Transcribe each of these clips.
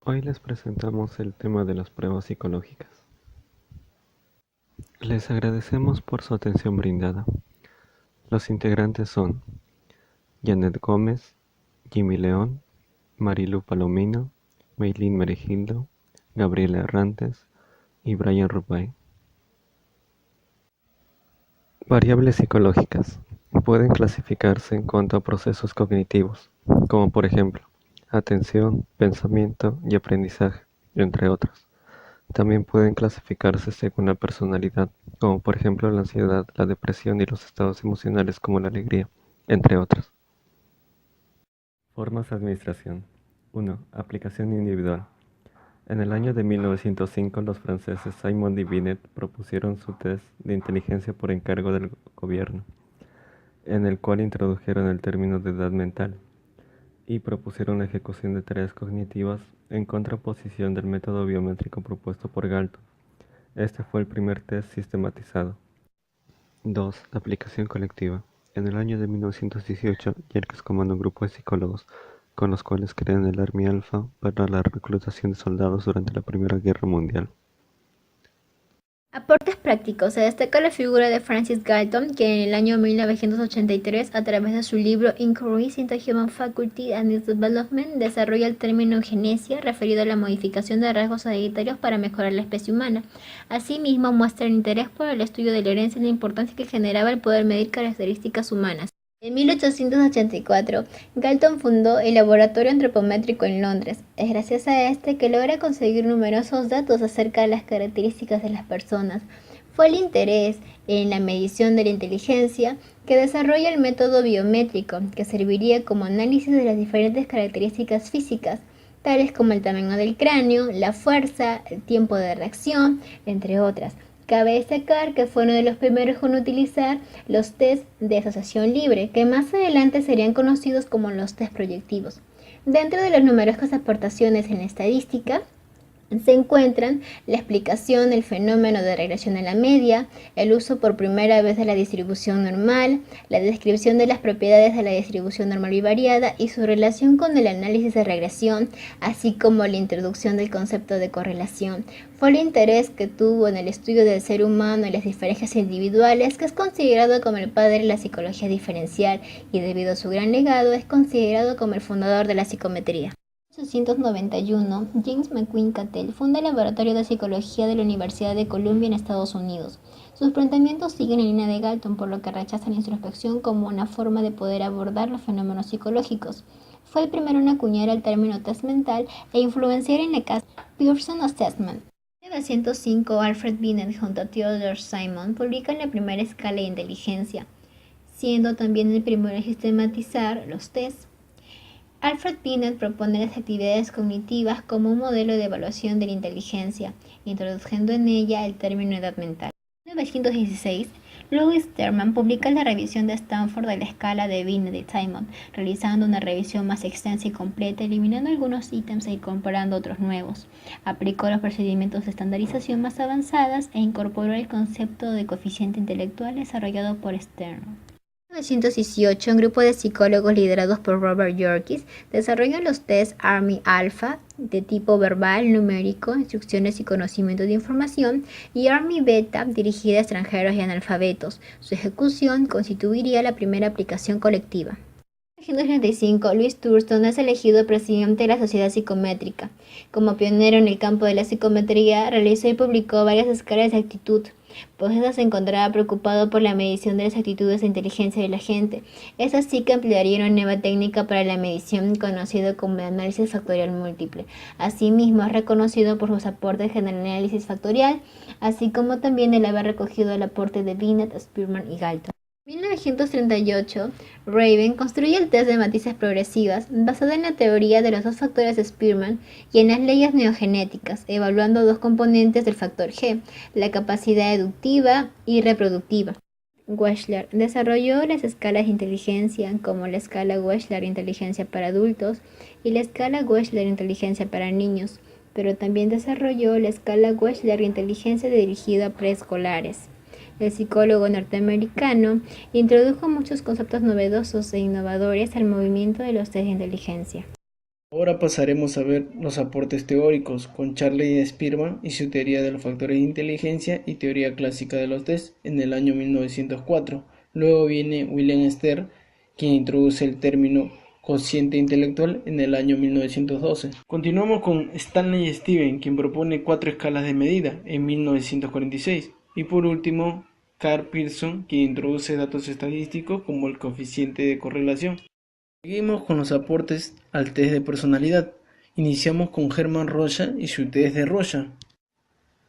Hoy les presentamos el tema de las pruebas psicológicas. Les agradecemos por su atención brindada. Los integrantes son Janet Gómez, Jimmy León, Marilu Palomino, Maylin Meregildo, Gabriela Errantes y Brian Rubay. Variables psicológicas pueden clasificarse en cuanto a procesos cognitivos, como por ejemplo, atención, pensamiento y aprendizaje, entre otros. También pueden clasificarse según la personalidad, como por ejemplo la ansiedad, la depresión y los estados emocionales como la alegría, entre otros. Formas de administración. 1. Aplicación individual. En el año de 1905, los franceses Simon y Binet propusieron su test de inteligencia por encargo del gobierno, en el cual introdujeron el término de edad mental y propusieron la ejecución de tareas cognitivas en contraposición del método biométrico propuesto por Galton. Este fue el primer test sistematizado. 2. Aplicación colectiva. En el año de 1918, Yerkes comandó un grupo de psicólogos, con los cuales crean el Army Alpha para la reclutación de soldados durante la Primera Guerra Mundial. Aportes prácticos. Se destaca la figura de Francis Galton, que en el año 1983, a través de su libro Inquiries into Human Faculty and its Development, desarrolla el término eugenesia, referido a la modificación de rasgos hereditarios para mejorar la especie humana. Asimismo, muestra el interés por el estudio de la herencia y la importancia que generaba el poder medir características humanas. En 1884, Galton fundó el Laboratorio Antropométrico en Londres. Es gracias a este que logra conseguir numerosos datos acerca de las características de las personas. Fue el interés en la medición de la inteligencia que desarrolla el método biométrico, que serviría como análisis de las diferentes características físicas, tales como el tamaño del cráneo, la fuerza, el tiempo de reacción, entre otras. Cabe destacar que fue uno de los primeros en utilizar los test de asociación libre, que más adelante serían conocidos como los test proyectivos. Dentro de las numerosas aportaciones en la estadística, se encuentran la explicación del fenómeno de regresión a la media, el uso por primera vez de la distribución normal, la descripción de las propiedades de la distribución normal y variada y su relación con el análisis de regresión, así como la introducción del concepto de correlación. Fue el interés que tuvo en el estudio del ser humano y las diferencias individuales, que es considerado como el padre de la psicología diferencial y debido a su gran legado es considerado como el fundador de la psicometría. En 1891, James McQueen Cattell funda el Laboratorio de Psicología de la Universidad de Columbia en Estados Unidos. Sus planteamientos siguen en línea de Galton, por lo que rechaza la introspección como una forma de poder abordar los fenómenos psicológicos. Fue el primero en acuñar el término test mental e influenciar en la casa Pearson Assessment. En 1905, Alfred Binet junto a Theodore Simon publican la primera escala de inteligencia, siendo también el primero en sistematizar los tests. Alfred Binet propone las actividades cognitivas como un modelo de evaluación de la inteligencia, introduciendo en ella el término edad mental. En 1916, Louis Terman publica la revisión de Stanford de la escala de Binet y Simon, realizando una revisión más extensa y completa, eliminando algunos ítems e incorporando otros nuevos. Aplicó los procedimientos de estandarización más avanzadas e incorporó el concepto de coeficiente intelectual desarrollado por Stern. En 1918, un grupo de psicólogos liderados por Robert Yerkes desarrollan los tests Army Alpha de tipo verbal, numérico, instrucciones y conocimiento de información, y Army Beta dirigida a extranjeros y analfabetos. Su ejecución constituiría la primera aplicación colectiva. En 1935, Louis Thurston es elegido presidente de la Sociedad Psicométrica. Como pionero en el campo de la psicometría, realizó y publicó varias escalas de actitud, pues se encontraba preocupado por la medición de las actitudes e inteligencia de la gente. Es así que emplearía una nueva técnica para la medición conocida como el análisis factorial múltiple. Asimismo, es reconocido por sus aportes en el análisis factorial, así como también el haber recogido el aporte de Binet, Spearman y Galton. En 1938, Raven construye el test de matices progresivas basado en la teoría de los dos factores de Spearman y en las leyes neogenéticas, evaluando dos componentes del factor G, la capacidad deductiva y reproductiva. Wechsler desarrolló las escalas de inteligencia, como la escala Wechsler de inteligencia para adultos y la escala Wechsler de inteligencia para niños, pero también desarrolló la escala Wechsler de inteligencia dirigida a preescolares. El psicólogo norteamericano introdujo muchos conceptos novedosos e innovadores al movimiento de los test de inteligencia. Ahora pasaremos a ver los aportes teóricos con Charlie Spearman y su teoría de los factores de inteligencia y teoría clásica de los test en el año 1904. Luego viene William Stern, quien introduce el término cociente intelectual en el año 1912. Continuamos con Stanley Steven, quien propone 4 escalas de medida en 1946. Y por último, Carl Pearson, quien introduce datos estadísticos como el coeficiente de correlación. Seguimos con los aportes al test de personalidad. Iniciamos con Hermann Rocha y su test de Rocha.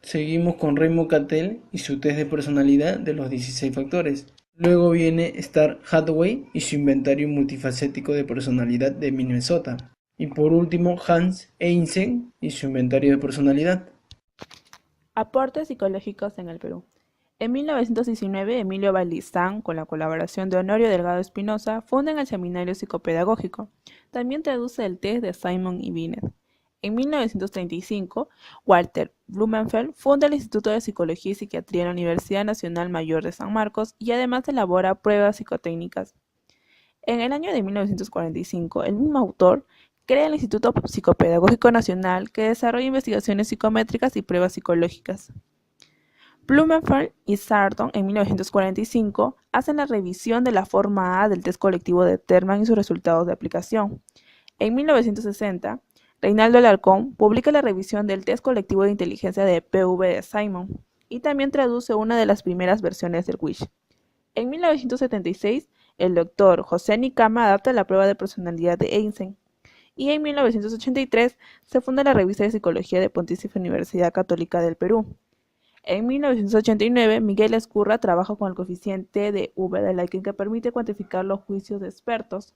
Seguimos con Raymond Cattell y su test de personalidad de los 16 factores. Luego viene Star Hathaway y su inventario multifacético de personalidad de Minnesota. Y por último, Hans Eysenck y su inventario de personalidad. Aportes psicológicos en el Perú. En 1919, Emilio Balizán, con la colaboración de Honorio Delgado Espinosa, fundan el Seminario Psicopedagógico. También traduce el test de Simon y Binet. En 1935, Walter Blumenfeld funda el Instituto de Psicología y Psiquiatría en la Universidad Nacional Mayor de San Marcos y además elabora pruebas psicotécnicas. En el año de 1945, el mismo autor crea el Instituto Psicopedagógico Nacional que desarrolla investigaciones psicométricas y pruebas psicológicas. Blumenfeld y Sarton en 1945 hacen la revisión de la forma A del test colectivo de Terman y sus resultados de aplicación. En 1960, Reinaldo Alarcón publica la revisión del test colectivo de inteligencia de PV de Simon y también traduce una de las primeras versiones del WISH. En 1976, el doctor José Nicama adapta la prueba de personalidad de Eysenck y en 1983 se funda la revista de psicología de Pontificia Universidad Católica del Perú. En 1989, Miguel Ezcurra trabaja con el coeficiente de V de Likert que permite cuantificar los juicios de expertos.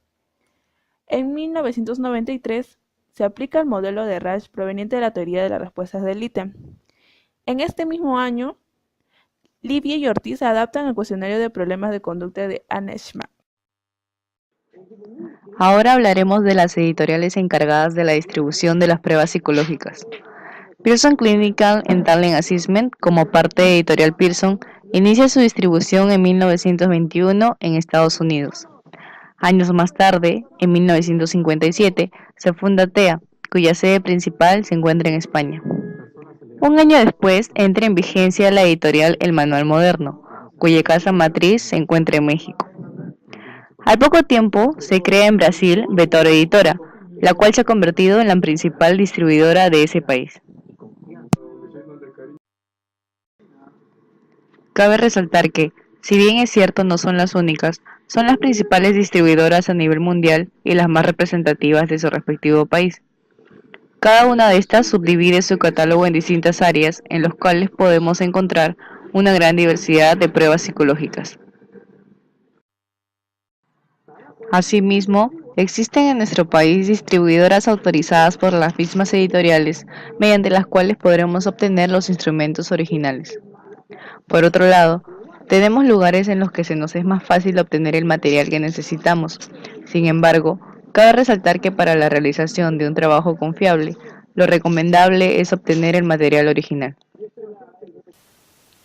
En 1993, se aplica el modelo de Rasch proveniente de la teoría de las respuestas del ítem. En este mismo año, Livia y Ortiz adaptan el cuestionario de problemas de conducta de Anne Schmack. Ahora hablaremos de las editoriales encargadas de la distribución de las pruebas psicológicas. Pearson Clinical and Talent Assessment, como parte de Editorial Pearson, inicia su distribución en 1921 en Estados Unidos. Años más tarde, en 1957, se funda TEA, cuya sede principal se encuentra en España. Un año después entra en vigencia la editorial El Manual Moderno, cuya casa matriz se encuentra en México. Al poco tiempo se crea en Brasil Vetor Editora, la cual se ha convertido en la principal distribuidora de ese país. Cabe resaltar que, si bien es cierto no son las únicas, son las principales distribuidoras a nivel mundial y las más representativas de su respectivo país. Cada una de estas subdivide su catálogo en distintas áreas en las cuales podemos encontrar una gran diversidad de pruebas psicológicas. Asimismo, existen en nuestro país distribuidoras autorizadas por las mismas editoriales, mediante las cuales podremos obtener los instrumentos originales. Por otro lado, tenemos lugares en los que se nos es más fácil obtener el material que necesitamos. Sin embargo, cabe resaltar que para la realización de un trabajo confiable, lo recomendable es obtener el material original.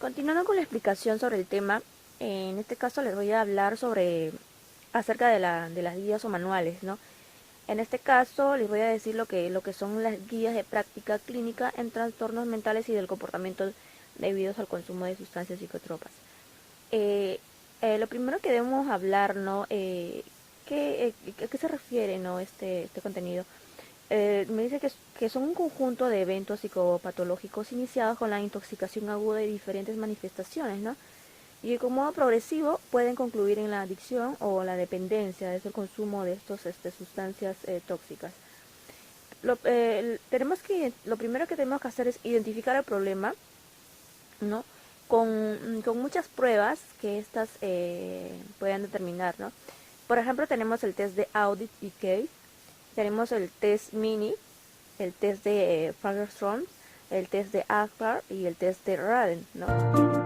Continuando con la explicación sobre el tema, en este caso les voy a hablar acerca de las guías o manuales, ¿no? En este caso les voy a decir lo que son las guías de práctica clínica en trastornos mentales y del comportamiento debidos al consumo de sustancias psicotropas. Lo primero que debemos hablar, ¿no? ¿A qué se refiere, ¿no? este contenido? Me dice que son un conjunto de eventos psicopatológicos iniciados con la intoxicación aguda y diferentes manifestaciones, ¿no? Y que con modo progresivo pueden concluir en la adicción o la dependencia, es el consumo de estas sustancias tóxicas. Lo primero que tenemos que hacer es identificar el problema, ¿no? Con muchas pruebas que estas puedan determinar, ¿no? Por ejemplo, tenemos el test de Audit y Case, tenemos el test Mini, el test de Fagerström, el test de Akbar y el test de Raden, ¿no?